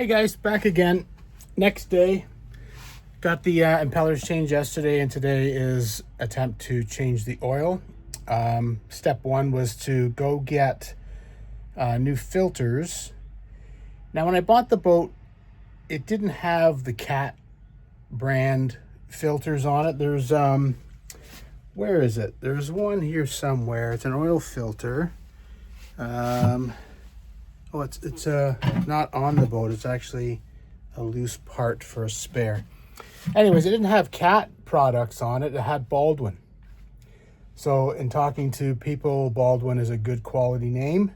Hey guys, back again. Next day, got the impellers changed yesterday, and today is attempt to change the oil. Step one was to go get new filters. Now, when I bought the boat, it didn't have the Cat brand filters on it. There's where is it? There's one here somewhere. It's an oil filter. Oh, it's not on the boat. It's actually a loose part for a spare. Anyways, it didn't have Cat products on it. It had Baldwin. So in talking to people, Baldwin is a good quality name,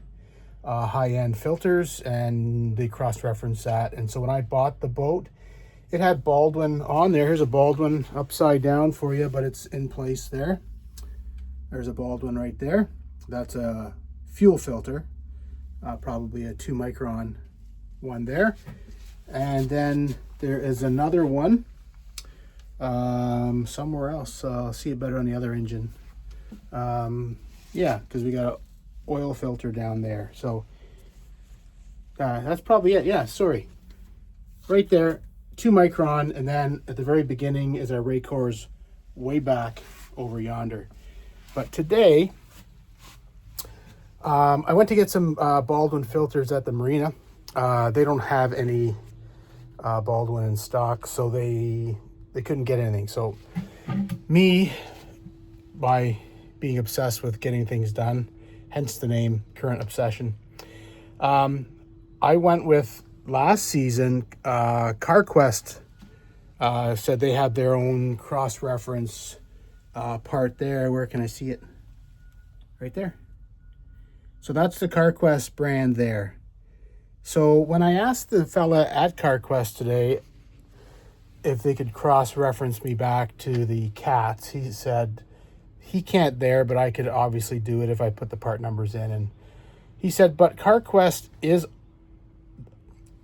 high-end filters, and they cross-reference that. And so when I bought the boat, it had Baldwin on there. Here's a Baldwin upside down for you, but it's in place there. There's a Baldwin right there. That's a fuel filter. Probably a 2 micron one there, and then there is another one somewhere else. I'll see it better on the other engine. Yeah, because we got an oil filter down there. So that's probably it. Yeah, sorry, right there, 2 micron, and then at the very beginning is our Raycors way back over yonder. But today I went to get some Baldwin filters at the marina. They don't have any Baldwin in stock, so they couldn't get anything. So me, by being obsessed with getting things done, hence the name, Current Obsession, I went with last season, CarQuest said they had their own cross-reference part there. Where can I see it? Right there. So that's the CarQuest brand there. So when I asked the fella at CarQuest today if they could cross-reference me back to the Cats, he said he can't there, but I could obviously do it if I put the part numbers in. And he said, but CarQuest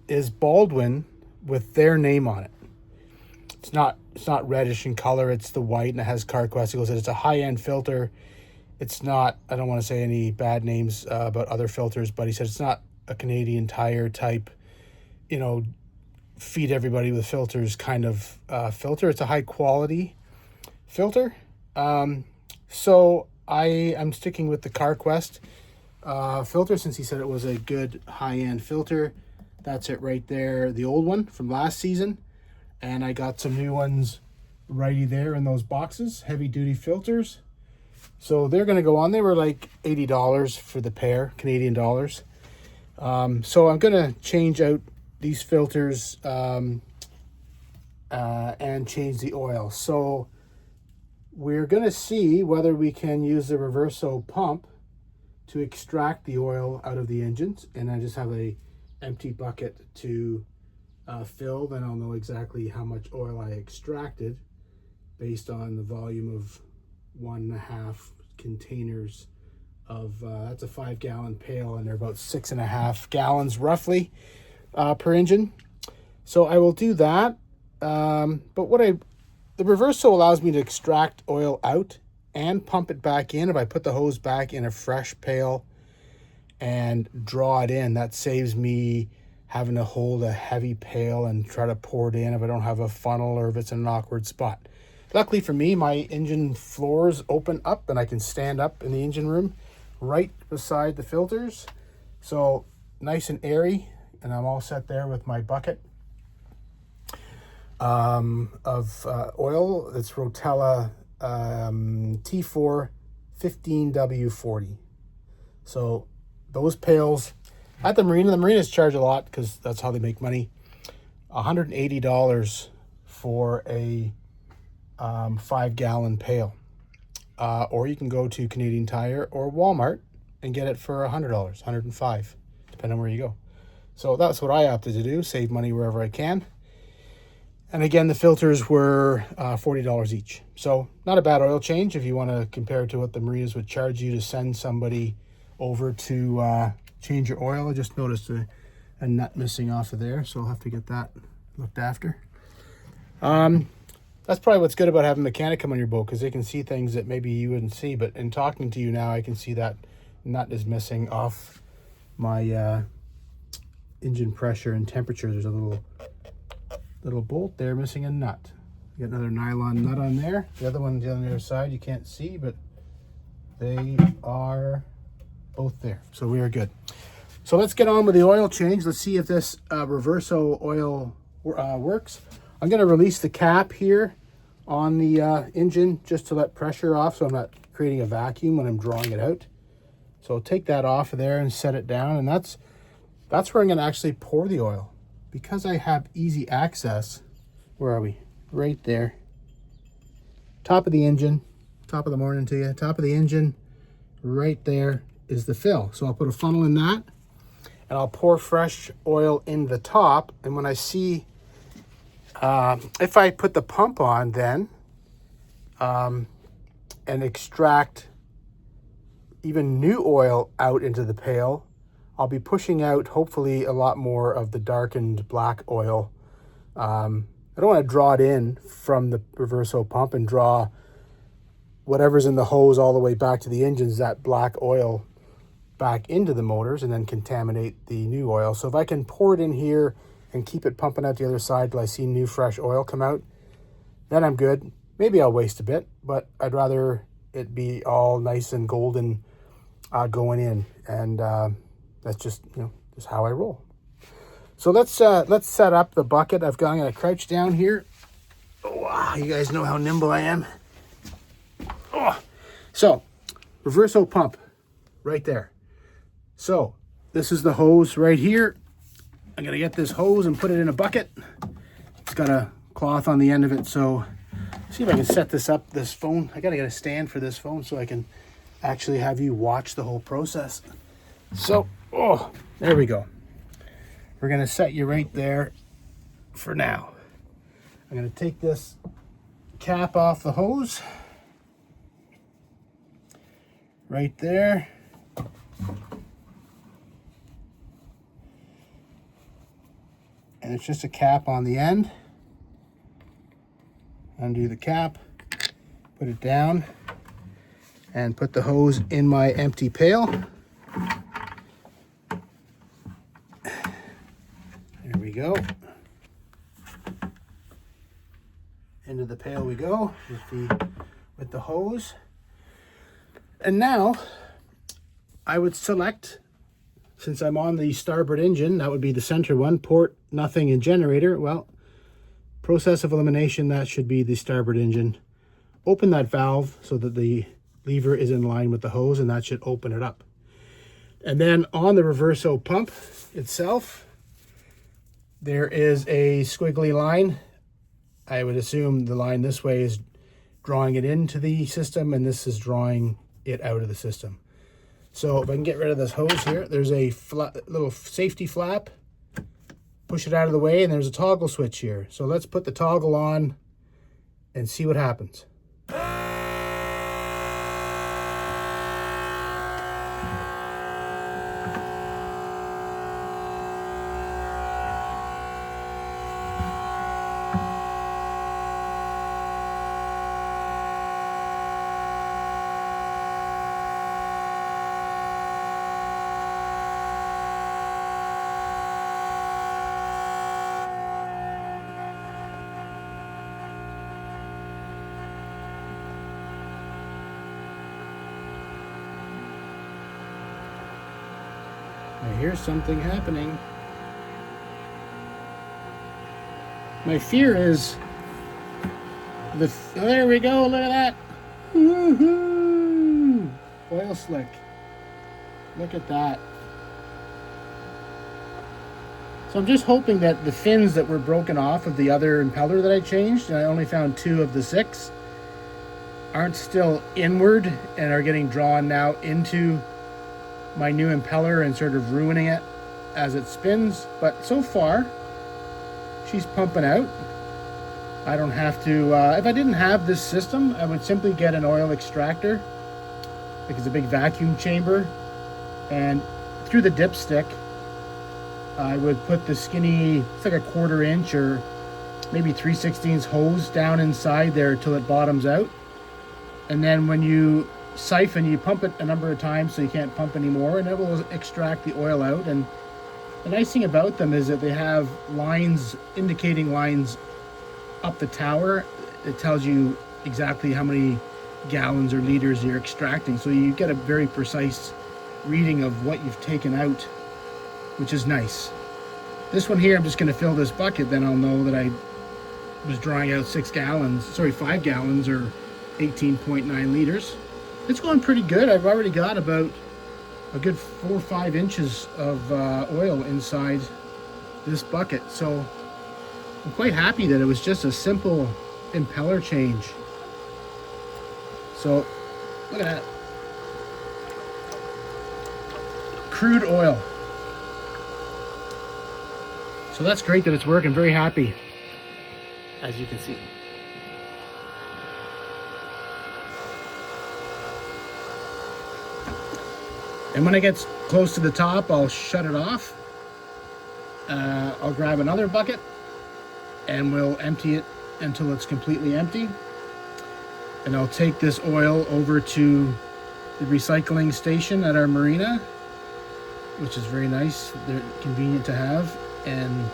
is Baldwin with their name on it. It's not reddish in color. It's the white, and it has CarQuest. He goes, it's a high-end filter. It's not, I don't want to say any bad names about other filters, but he said it's not a Canadian Tire type, feed everybody with filters kind of filter. It's a high quality filter. So I'm sticking with the CarQuest filter, since he said it was a good high-end filter. That's it right there, the old one from last season. And I got some new ones righty there in those boxes, heavy-duty filters. So they're going to go on. They were like $80 for the pair, Canadian dollars. So I'm going to change out these filters and change the oil. So we're going to see whether we can use the Reverso pump to extract the oil out of the engines. And I just have a empty bucket to fill. Then I'll know exactly how much oil I extracted based on the volume of 1.5 containers of that's a 5-gallon pail, and they're about 6.5 gallons roughly per engine. So I will do that. But the Reverso allows me to extract oil out and pump it back in. If I put the hose back in a fresh pail and draw it in, that saves me having to hold a heavy pail and try to pour it in if I don't have a funnel or if it's in an awkward spot. Luckily for me, my engine floors open up and I can stand up in the engine room right beside the filters. So nice and airy, and I'm all set there with my bucket of oil. It's Rotella T4 15W40. So those pails at the marinas charge a lot because that's how they make money. $180 for a 5-gallon pail, or you can go to Canadian Tire or Walmart and get it for $100, $105, depending on where you go. So that's what I opted to do, save money wherever I can. And again, the filters were $40 each. So not a bad oil change if you want to compare it to what the marinas would charge you to send somebody over to change your oil. I just noticed a nut missing off of there, so I'll have to get that looked after. That's probably what's good about having a mechanic come on your boat, because they can see things that maybe you wouldn't see. But in talking to you now, I can see that nut is missing off my engine pressure and temperature. There's a little bolt there missing a nut. You got another nylon nut on there. The other one's on the other side. You can't see, but they are both there. So we are good. So let's get on with the oil change. Let's see if this Reverso oil works. I'm going to release the cap here on the engine just to let pressure off so I'm not creating a vacuum when I'm drawing it out. So I'll take that off of there and set it down, and that's where I'm going to actually pour the oil. Because I have easy access, where are we? Right there. Top of the engine, top of the morning to you, top of the engine, right there is the fill. So I'll put a funnel in that, and I'll pour fresh oil in the top, and when I see, if I put the pump on then, and extract even new oil out into the pail, I'll be pushing out hopefully a lot more of the darkened black oil. I don't want to draw it in from the Reverso pump and draw whatever's in the hose all the way back to the engines, that black oil back into the motors and then contaminate the new oil. So if I can pour it in here and keep it pumping out the other side till I see new fresh oil come out, then I'm good. Maybe I'll waste a bit, but I'd rather it be all nice and golden going in, and that's just just how I roll. So let's set up the bucket. I'm going to crouch down here. Oh, wow, you guys know how nimble I am. Oh, so Reverso pump right there. So this is the hose right here. I'm gonna get this hose and put it in a bucket. It's got a cloth on the end of it, so see if I can set this up. This phone, I gotta get a stand for this phone so I can actually have you watch the whole process. So, oh, there we go. We're gonna set you right there for now. I'm gonna take this cap off the hose. Right there. And it's just a cap on the end. Undo the cap, put it down, and put the hose in my empty pail. There we go. Into the pail we go with the hose. And now I would select, since I'm on the starboard engine, that would be the center one, port, nothing, and generator. Well, process of elimination, that should be the starboard engine. Open that valve so that the lever is in line with the hose, and that should open it up. And then on the Reverso pump itself, there is a squiggly line. I would assume the line this way is drawing it into the system, and this is drawing it out of the system. So if I can get rid of this hose here, there's a little safety flap. Push it out of the way, and there's a toggle switch here. So let's put the toggle on and see what happens. I hear something happening. My fear is there we go, look at that. Woohoo! Oil slick. Look at that. So I'm just hoping that the fins that were broken off of the other impeller that I changed, and I only found 2 of the 6, aren't still inward and are getting drawn now into my new impeller and sort of ruining it as it spins. But so far, she's pumping out. I don't have to, if I didn't have this system, I would simply get an oil extractor, like it's a big vacuum chamber, and through the dipstick, I would put the skinny, it's like a 1/4 inch or maybe 3/16 hose down inside there till it bottoms out. And then when you siphon, you pump it a number of times so you can't pump anymore, and it will extract the oil out. And The nice thing about them is that they have lines, indicating lines up the tower. It tells you exactly how many gallons or liters you're extracting, so you get a very precise reading of what you've taken out, which is nice. This one here, I'm just going to fill this bucket, then I'll know that I was drawing out 5 gallons or 18.9 liters. It's going pretty good. I've already got about a good 4 or 5 inches of oil inside this bucket, so I'm quite happy that it was just a simple impeller change. So look at that, crude oil. So that's great that it's working. Very happy, as you can see. And when it gets close to the top, I'll shut it off. I'll grab another bucket and we'll empty it until it's completely empty. And I'll take this oil over to the recycling station at our marina, which is very nice. They're convenient to have. And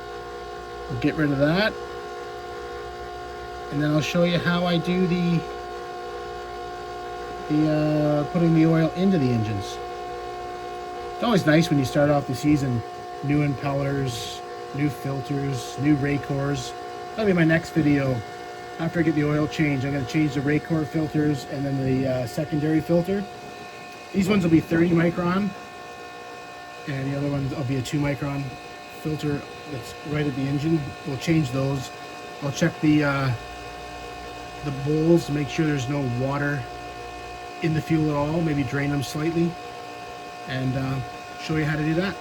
we'll get rid of that. And then I'll show you how I do the putting the oil into the engines. It's always nice when you start off the season, new impellers, new filters, new rake cores. That'll be my next video. After I get the oil change, I'm going to change the rake core filters and then the secondary filter. These ones will be 30 micron, and the other ones will be a 2 micron filter that's right at the engine. We'll change those. I'll check the bowls to make sure there's no water in the fuel at all. Maybe drain them slightly, and show you how to do that.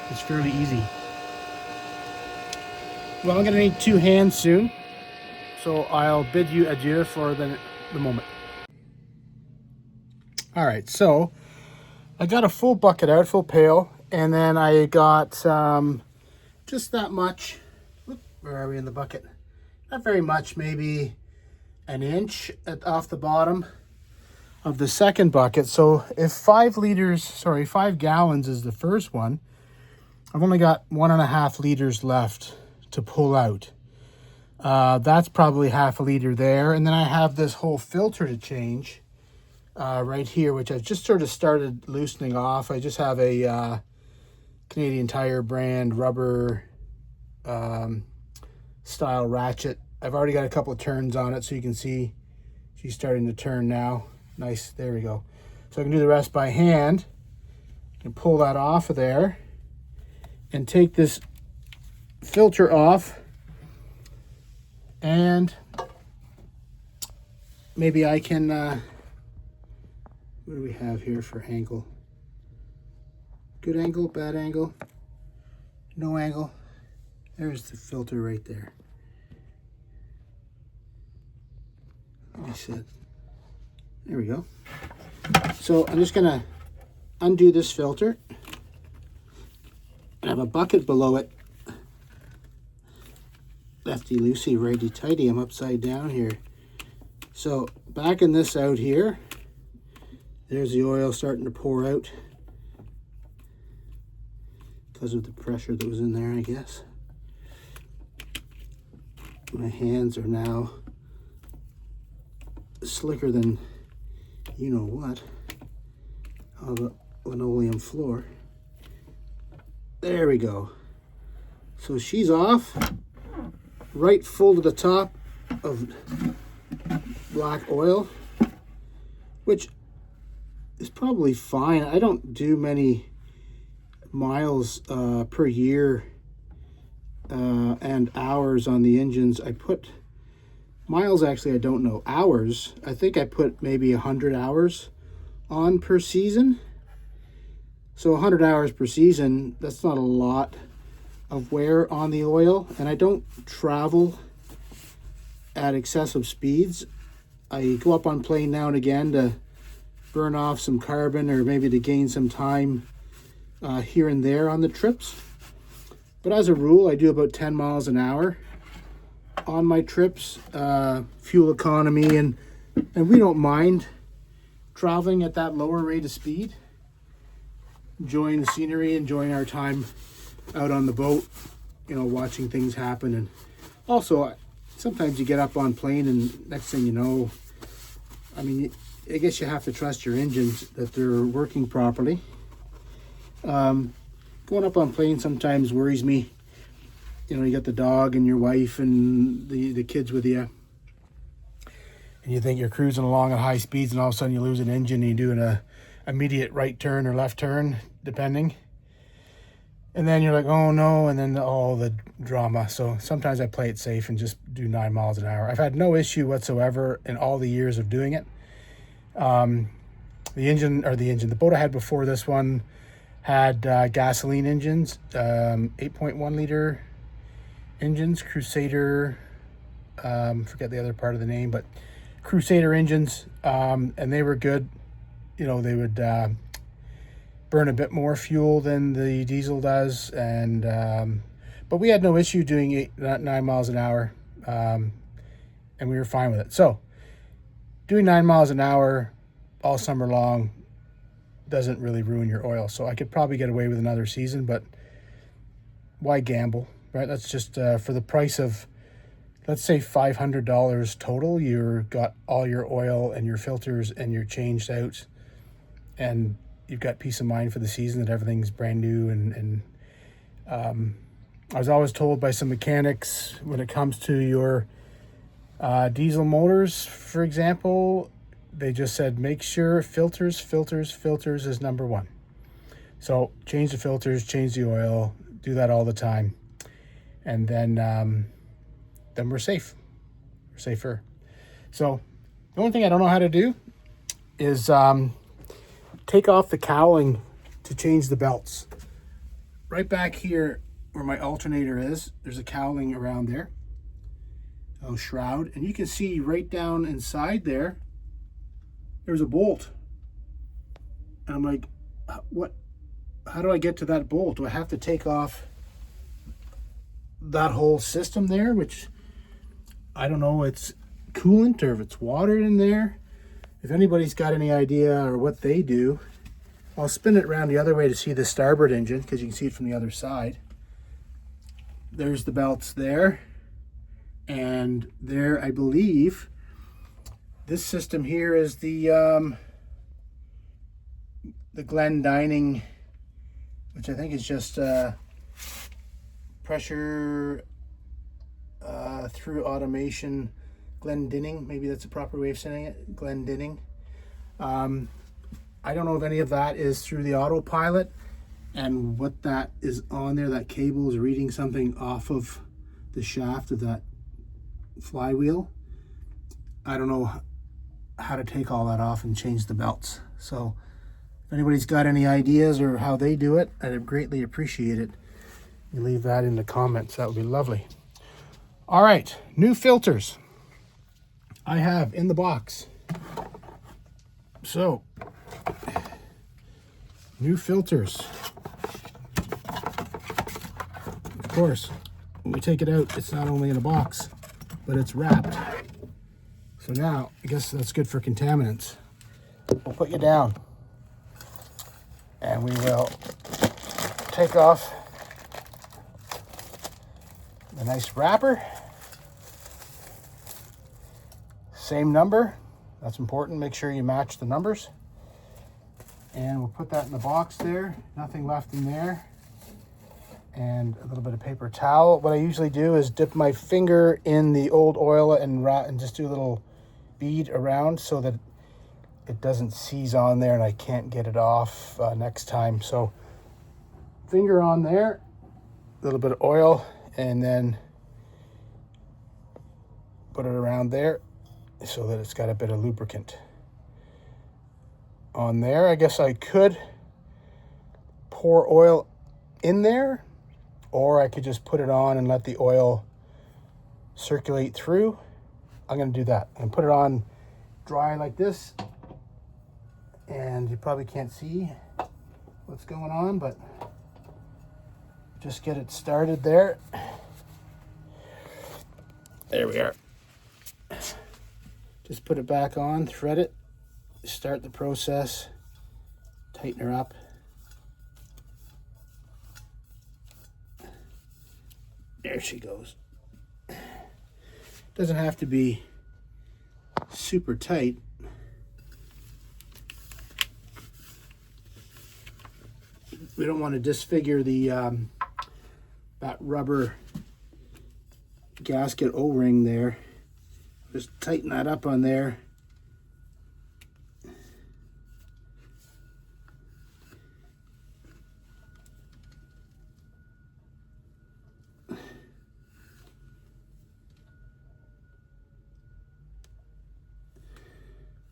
It's fairly easy. Well, I'm going to need 2 hands soon, so I'll bid you adieu for the moment. All right, so I got a full bucket out, full pail, and then I got just that much. Where are we in the bucket? Not very much, maybe an inch off the bottom of the second bucket. So if 5 gallons is the first one, I've only got 1.5 liters left to pull out. That's probably half a liter there. And then I have this whole filter to change right here, which I've just sort of started loosening off. I just have a Canadian Tire brand rubber style ratchet. I've already got a couple of turns on it, so you can see she's starting to turn now. Nice, there we go. So I can do the rest by hand and pull that off of there and take this filter off, and maybe I can what do we have here for angle? Good angle, bad angle, no angle. There's the filter right there. Like I said, there we go. So I'm just gonna undo this filter. I have a bucket below it. Lefty loosey, righty tighty. I'm upside down here. So backing this out here, there's the oil starting to pour out because of the pressure that was in there, I guess. My hands are now slicker than you know what on the linoleum floor. There we go. So she's off, right full to the top of black oil, which is probably fine. I don't do many miles per year and hours on the engines. I put miles, actually I don't know, hours. I think I put maybe 100 hours on per season. So 100 hours per season, that's not a lot of wear on the oil. And I don't travel at excessive speeds. I go up on plane now and again to burn off some carbon, or maybe to gain some time here and there on the trips. But as a rule, I do about 10 miles an hour on my trips. Fuel economy, and we don't mind traveling at that lower rate of speed, enjoying the scenery, enjoying our time out on the boat, you know, watching things happen. And also, sometimes you get up on plane and next thing you know, I mean, I guess you have to trust your engines that they're working properly. Going up on plane sometimes worries me. You know, you got the dog and your wife and the kids with you. And you think you're cruising along at high speeds and all of a sudden you lose an engine and you're doing a immediate right turn or left turn, depending. And then you're like, oh no, and then all the drama. So sometimes I play it safe and just do 9 miles an hour. I've had no issue whatsoever in all the years of doing it. The boat I had before this one had gasoline engines, 8.1 liter engines, Crusader, forget the other part of the name, but Crusader engines, and they were good. You know, they would burn a bit more fuel than the diesel does, and but we had no issue doing 9 miles an hour, and we were fine with it. So doing 9 miles an hour all summer long doesn't really ruin your oil. So I could probably get away with another season, but why gamble, right? That's just for the price of, let's say $500 total, you've got all your oil and your filters and you're changed out, and you've got peace of mind for the season that everything's brand new. And I was always told by some mechanics, when it comes to your diesel motors, for example, they just said, make sure filters is number one. So change the filters, change the oil, do that all the time. And then we're safe. We're safer. So the only thing I don't know how to do is take off the cowling to change the belts. Right back here where my alternator is, there's a cowling around there. Oh, shroud. And you can see right down inside there, there's a bolt. And I'm like, what? How do I get to that bolt? Do I have to take off that whole system there, which I don't know, it's coolant or if it's water in there. If anybody's got any idea or what they do, I'll spin it around the other way to see the starboard engine, because you can see it from the other side. There's the belts there. And there, I believe, this system here is the Glendining, which I think is just pressure through automation. Glendinning, maybe that's a proper way of saying it. Glendinning. I don't know if any of that is through the autopilot, and what that is on there, that cable is reading something off of the shaft of that flywheel. I don't know how to take all that off and change the belts. So if anybody's got any ideas or how they do it, I'd greatly appreciate it. You leave that in the comments. That would be lovely. All right, new filters I have in the box. So, new filters. Of course, when we take it out, it's not only in a box, but it's wrapped. So now, I guess that's good for contaminants. We'll put you down, and we will take off the nice wrapper. Same number, that's important. Make sure you match the numbers. And we'll put that in the box there. Nothing left in there. And a little bit of paper towel. What I usually do is dip my finger in the old oil and just do a little bead around so that it doesn't seize on there and I can't get it off next time. So finger on there, a little bit of oil, and then put it around there so that it's got a bit of lubricant on there. I guess I could pour oil in there, or I could just put it on and let the oil circulate through. I'm going to do that and put it on dry like this. And you probably can't see what's going on, but just get it started there. There we are. Just put it back on, thread it, start the process, tighten her up. There she goes. Doesn't have to be super tight. We don't want to disfigure the that rubber gasket O-ring there. Just tighten that up on there.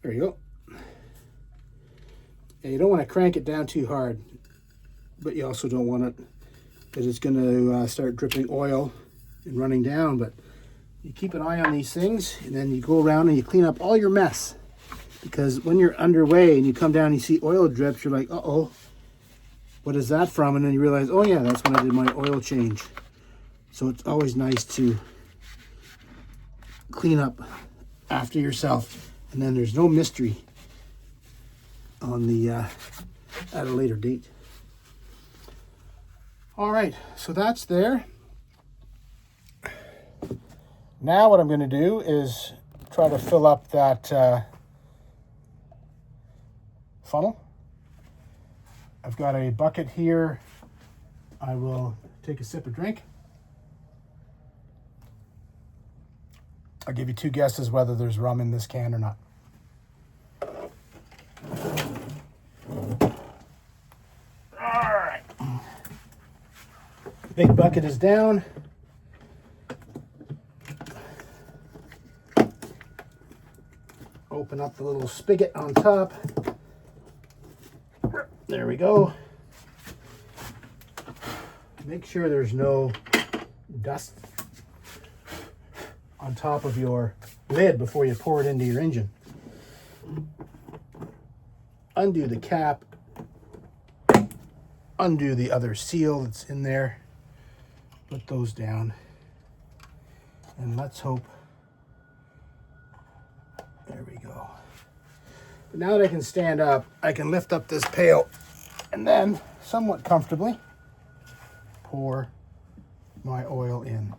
There you go. And you don't want to crank it down too hard, but you also don't want it, because it's going to start dripping oil and running down. But you keep an eye on these things, and then you go around and you clean up all your mess. Because when you're underway and you come down and you see oil drips, you're like, uh-oh, what is that from? And then you realize, oh yeah, that's when I did my oil change. So it's always nice to clean up after yourself. And then there's no mystery on the at a later date. All right, so that's there. Now what I'm going to do is try to fill up that funnel. I've got a bucket here. I will take a sip of drink. I'll give you two guesses whether there's rum in this can or not. All right. Big bucket is down. Open up the little spigot on top. There we go. Make sure there's no dust on top of your lid before you pour it into your engine. Undo the cap. Undo the other seal that's in there. Put those down. And let's hope. There we go. But now that I can stand up, I can lift up this pail and then, somewhat comfortably, pour my oil in.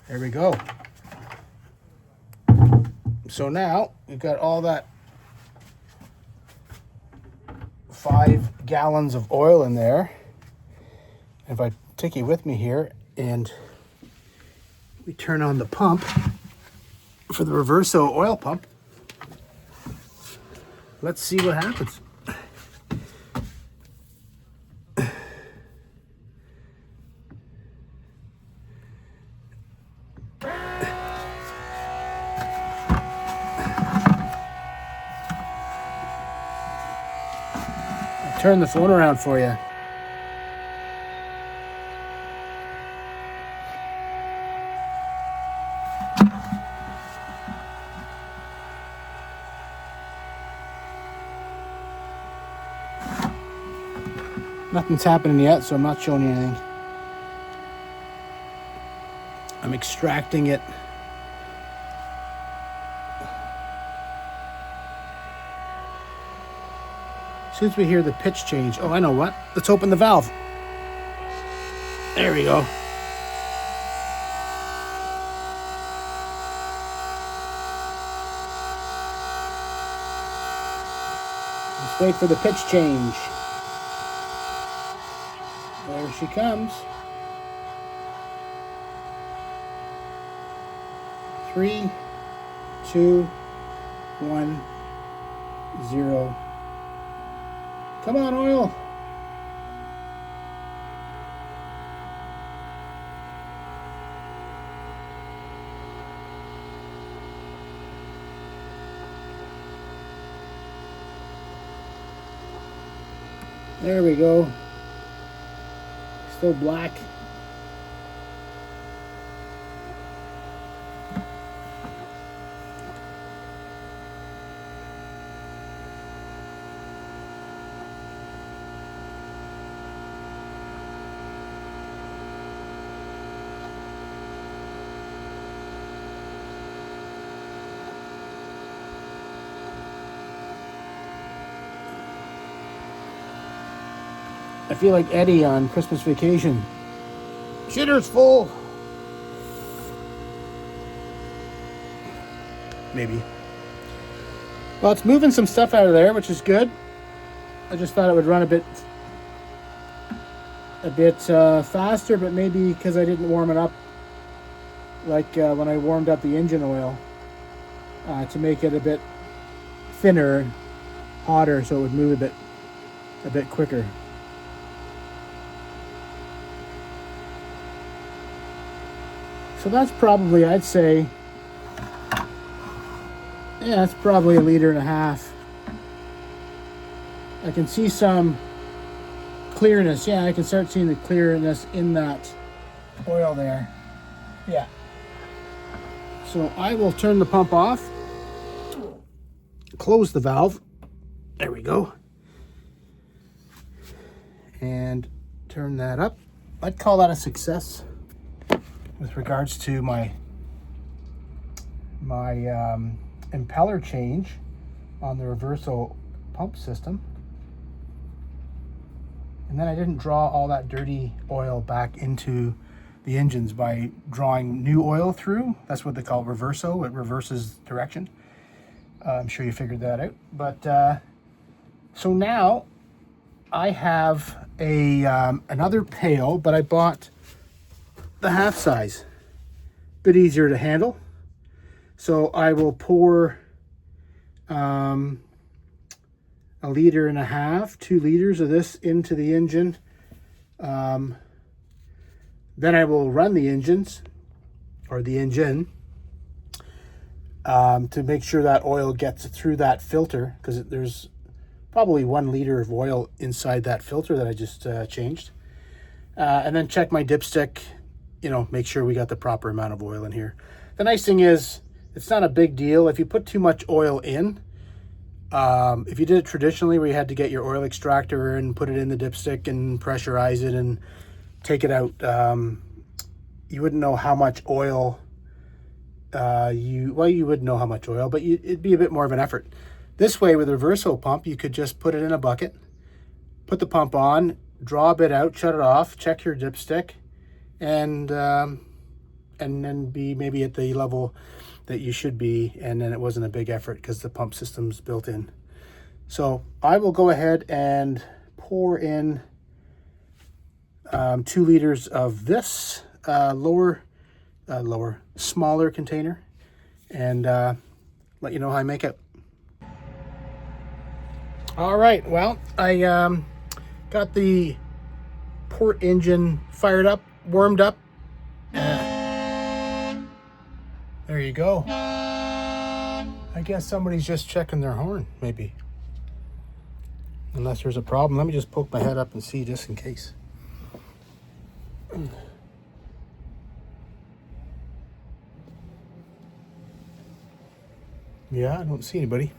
There we go. So now we've got all that 5 gallons of oil in there. If I take you with me here and we turn on the pump for the Reverso oil pump, let's see what happens. Turn the phone around for you. Nothing's happening yet, so I'm not showing you anything. I'm extracting it. As soon as we hear the pitch change, oh, I know what. Let's open the valve. There we go. Let's wait for the pitch change. There she comes. 3, 2, 1, 0. Come on, oil. There we go. Still black. I feel like Eddie on Christmas Vacation. Shitter's full. Maybe. Well, it's moving some stuff out of there, which is good. I just thought it would run a bit faster, but maybe because I didn't warm it up like when I warmed up the engine oil to make it a bit thinner and hotter, so it would move a bit quicker. So that's probably, I'd say, yeah, that's probably 1.5 liters. I can see some clearness. Yeah, I can start seeing the clearness in that oil there. Yeah. So I will turn the pump off, close the valve. There we go. And turn that up. I'd call that a success. With regards to my impeller change on the Reverso pump system. And then I didn't draw all that dirty oil back into the engines by drawing new oil through. That's what they call Reverso. It reverses direction. I'm sure you figured that out. But so now I have another pail, but I bought the half size, bit easier to handle. So I will pour 1.5 liters, 2 liters of this into the engine. Then I will run the engines or the engine to make sure that oil gets through that filter, because there's probably 1 liter of oil inside that filter that I just changed. And then check my dipstick. You know, make sure we got the proper amount of oil in here. The nice thing is, it's not a big deal. If you put too much oil in, if you did it traditionally where you had to get your oil extractor and put it in the dipstick and pressurize it and take it out, you wouldn't know how much oil you would know how much oil, but it'd be a bit more of an effort. This way, with a Reverso pump, you could just put it in a bucket, put the pump on, draw a bit out, shut it off, check your dipstick, and then be maybe at the level that you should be, and then it wasn't a big effort because the pump system's built in. So I will go ahead and pour in 2 liters of this smaller container, and let you know how I make it. All right, well, I got the port engine fired up, warmed up. There you go. I guess somebody's just checking their horn, maybe. Unless there's a problem. Let me just poke my head up and see, just in case. Yeah, I don't see anybody.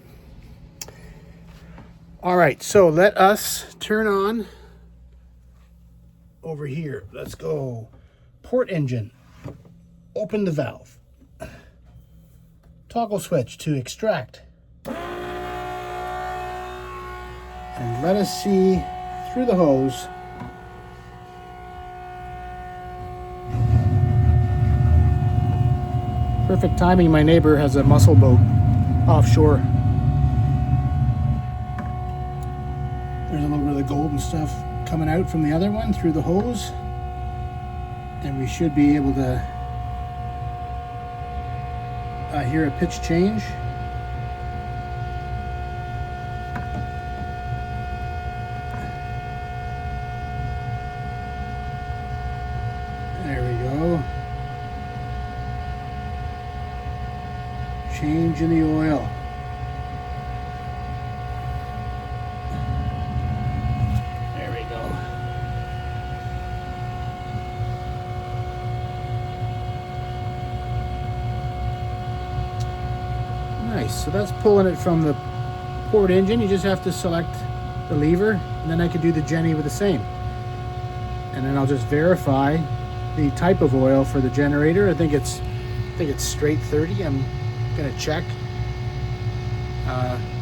All right, so let us turn on over here. Let's go. Port engine. Open the valve. Toggle switch to extract. And let us see through the hose. Perfect timing. My neighbor has a mussel boat offshore. There's a little bit of the golden stuff coming out from the other one through the hose. And we should be able to hear a pitch change. There we go. Change in the oil. Nice. So that's pulling it from the port engine. You just have to select the lever, and then I could do the Jenny with the same. And then I'll just verify the type of oil for the generator. I think it's straight 30. I'm gonna check.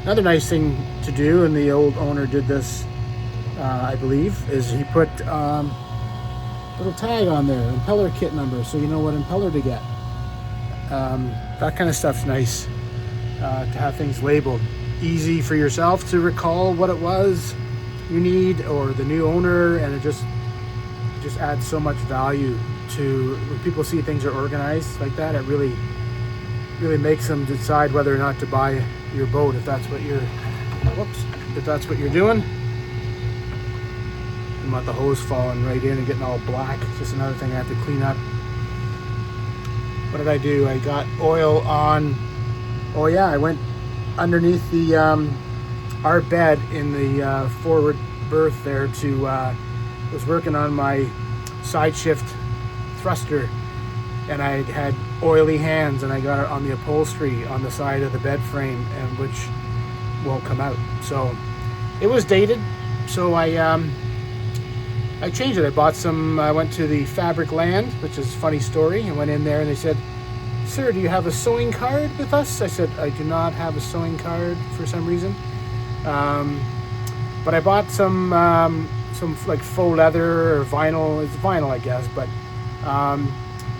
Another nice thing to do, and the old owner did this, I believe, is he put little tag on there, impeller kit number, so you know what impeller to get. That kind of stuff's nice, to have things labeled. Easy for yourself to recall what it was you need, or the new owner, and it just adds so much value to when people see things are organized like that. It really makes them decide whether or not to buy your boat, if that's what you're doing. You want the hose falling right in and getting all black. It's just another thing I have to clean up. What did I do? I got oil on, oh yeah, I went underneath the our bed in the forward berth there to was working on my side shift thruster, and I had oily hands, and I got it on the upholstery on the side of the bed frame, and which won't come out. So it was dated, so I changed it. I bought some, I went to the Fabric Land, which is a funny story. I went in there and they said, "Sir, do you have a sewing card with us?" I said, "I do not have a sewing card for some reason." But I bought some like faux leather or vinyl. It's vinyl, I guess, but I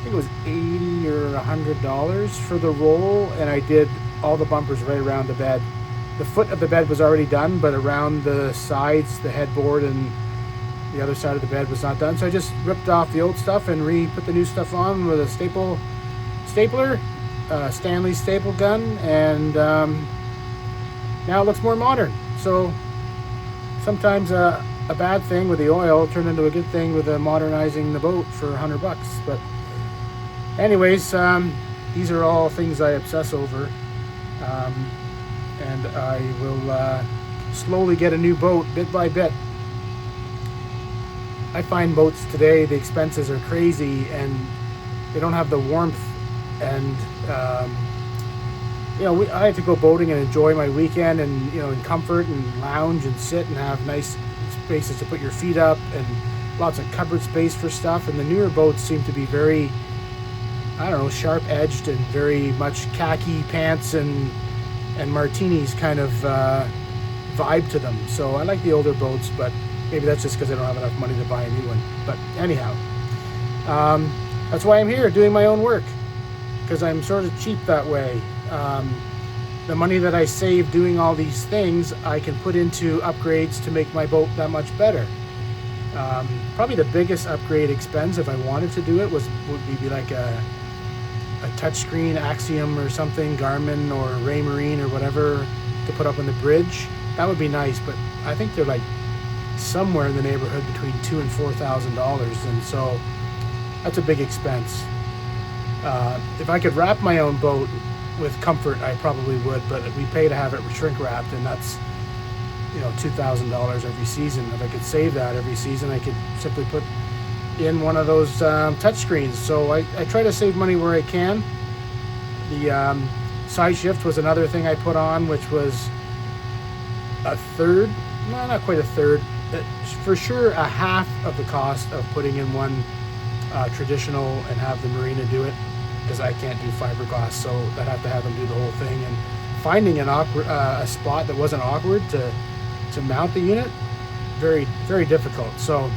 think it was $80 or $100 for the roll, and I did all the bumpers right around the bed. The foot of the bed was already done, but around the sides, the headboard and the other side of the bed was not done. So I just ripped off the old stuff and put the new stuff on with a stapler, Stanley staple gun, and now it looks more modern. So sometimes a bad thing with the oil turned into a good thing with modernizing the boat for $100. But anyways, these are all things I obsess over, and I will slowly get a new boat bit by bit. I find boats today, the expenses are crazy, and they don't have the warmth, and I like to go boating and enjoy my weekend, and in comfort, and lounge and sit and have nice spaces to put your feet up, and lots of cupboard space for stuff. And the newer boats seem to be very, I don't know, sharp edged and very much khaki pants and martinis kind of vibe to them. So I like the older boats, but maybe that's just because I don't have enough money to buy a new one. But anyhow, that's why I'm here doing my own work, because I'm sort of cheap that way. The money that I save doing all these things, I can put into upgrades to make my boat that much better. Probably the biggest upgrade expense, if I wanted to do it, would be like a touchscreen Axiom or something, Garmin or Ray Marine or whatever, to put up on the bridge. That would be nice, but I think they're like somewhere in the neighborhood between $2,000 and $4,000, and so that's a big expense. If I could wrap my own boat with comfort, I probably would, but we pay to have it shrink wrapped, and that's $2,000 every season. If I could save that every season, I could simply put in one of those touch screens. So I try to save money where I can. The side shift was another thing I put on, which was a third, no, not quite a third, for sure a half of the cost of putting in one traditional and have the marina do it, because I can't do fiberglass, so I'd have to have them do the whole thing. And finding a spot that wasn't awkward to mount the unit, very, very difficult. So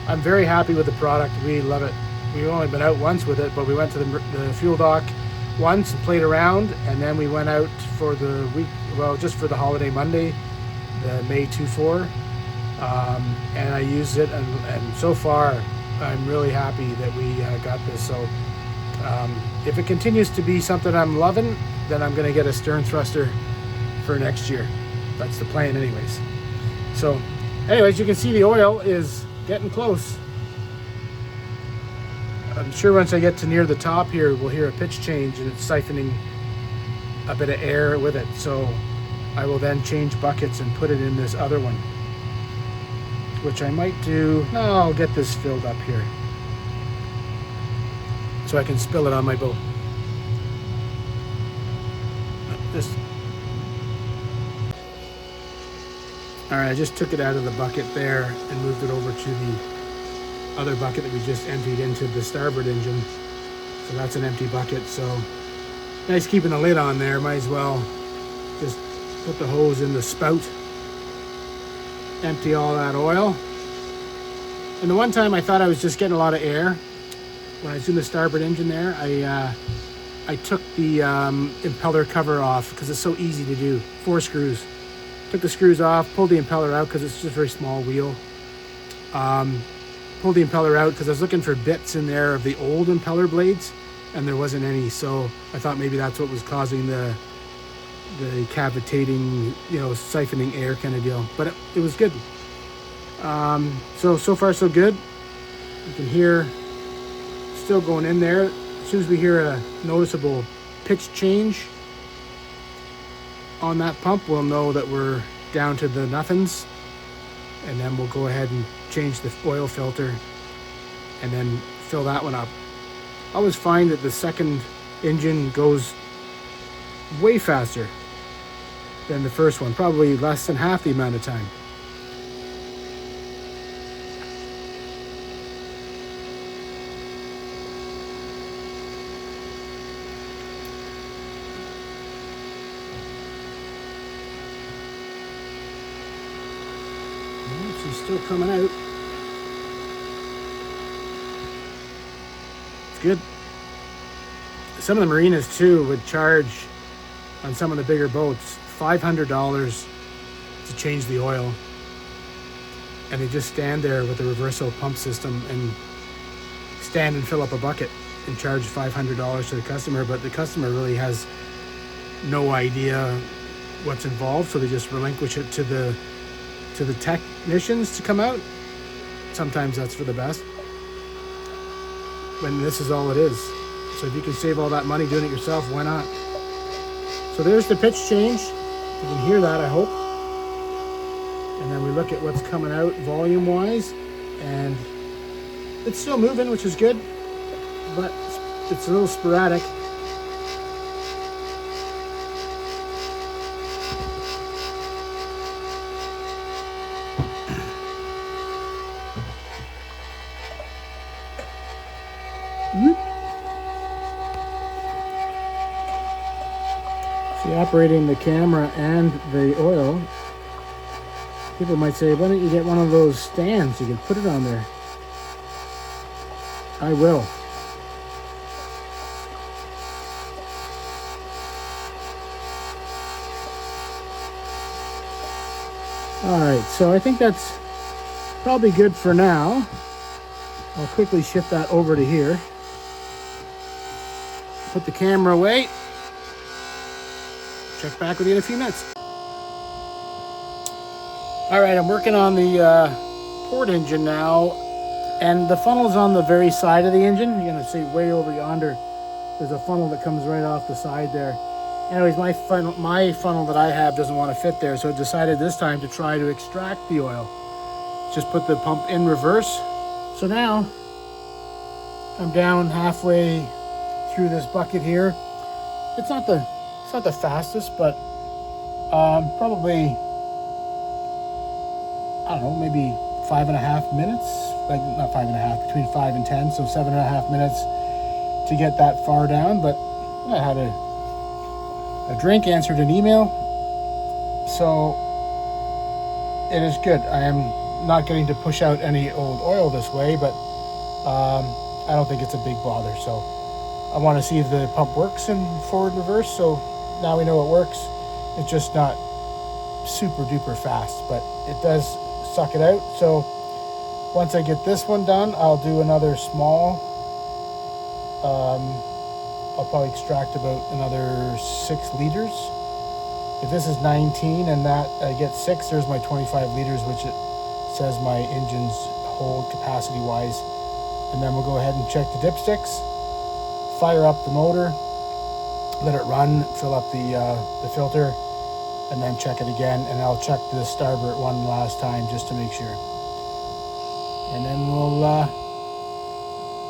I'm very happy with the product. We love it. We've only been out once with it, but we went to the fuel dock once and played around, and then we went out for the week, well, just for the holiday Monday, the May 24, and I used it, and so far I'm really happy that we got this. So if it continues to be something I'm loving, then I'm going to get a stern thruster for next year. That's the plan anyways. So anyways, you can see the oil is getting close. I'm sure once I get to near the top here, we'll hear a pitch change, and it's siphoning a bit of air with it. So I will then change buckets and put it in this other one, which I might do. No, I'll get this filled up here so I can spill it on my boat. Just all right, I just took it out of the bucket there and moved it over to the other bucket that we just emptied into the starboard engine. So that's an empty bucket. So nice keeping the lid on there. Might as well just put the hose in the spout, empty all that oil. And the one time I thought I was just getting a lot of air when I was in the starboard engine there, I took the impeller cover off because it's so easy to do. 4 screws. Took the screws off, pulled the impeller out because it's just a very small wheel. Pulled the impeller out because I was looking for bits in there of the old impeller blades, and there wasn't any. So I thought maybe that's what was causing the cavitating, you know, siphoning air kind of deal. But it was good. So far so good. You can hear still going in there. As soon as we hear a noticeable pitch change on that pump, we'll know that we're down to the nothings, and then we'll go ahead and change the oil filter and then fill that one up. I always find that the second engine goes way faster than the first one, probably less than half the amount of time. She's still coming out. It's good. Some of the marinas too would charge on some of the bigger boats $500 to change the oil, and they just stand there with the Reverso pump system and stand and fill up a bucket and charge $500 to the customer, but the customer really has no idea what's involved, so they just relinquish it to the technicians to come out. Sometimes that's for the best, when this is all it is. So if you can save all that money doing it yourself, why not? So there's the pitch change. You can hear that, I hope. And then we look at what's coming out volume wise, and it's still moving, which is good, but it's a little sporadic. See, operating the camera and the oil, people might say, why don't you get one of those stands? You can put it on there. I will. Alright, so I think that's probably good for now. I'll quickly shift that over to here. Put the camera away. Check back with you in a few minutes. Alright, I'm working on the port engine now, and the funnel's on the very side of the engine. You're gonna see way over yonder, there's a funnel that comes right off the side there. Anyways, my funnel that I have doesn't want to fit there, so I decided this time to try to extract the oil. Just put the pump in reverse. So now I'm down halfway through this bucket here. It's not the fastest, but probably, I don't know, maybe 5.5 minutes, like not 5.5, between 5 and 10, so 7.5 minutes to get that far down. But I had a drink, answered an email, so it is good. I am not getting to push out any old oil this way, but I don't think it's a big bother. So I want to see if the pump works in forward reverse. So now we know it works. It's just not super duper fast, but it does suck it out. So once I get this one done, I'll do another small. I'll probably extract about another 6 liters. If this is 19 and that I get 6, there's my 25 liters, which it says my engine's hold capacity wise. And then we'll go ahead and check the dipsticks, fire up the motor, let it run, fill up the filter, and then check it again. And I'll check the starboard one last time just to make sure. And then we'll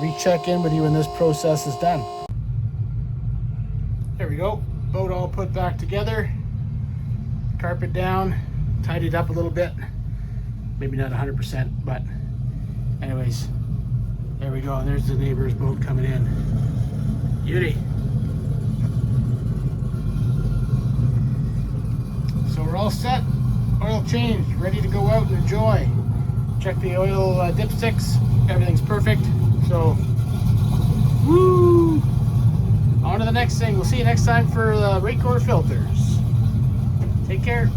recheck in with you when this process is done. There we go. boat all put back together. Carpet down, tidied up a little bit. Maybe not 100%, but anyways, there we go. And there's the neighbor's boat coming in. Beauty. So we're all set, oil changed, ready to go out and enjoy. Check the oil dipsticks, everything's perfect. So, woo! On to the next thing. We'll see you next time for the Reverso filters. Take care.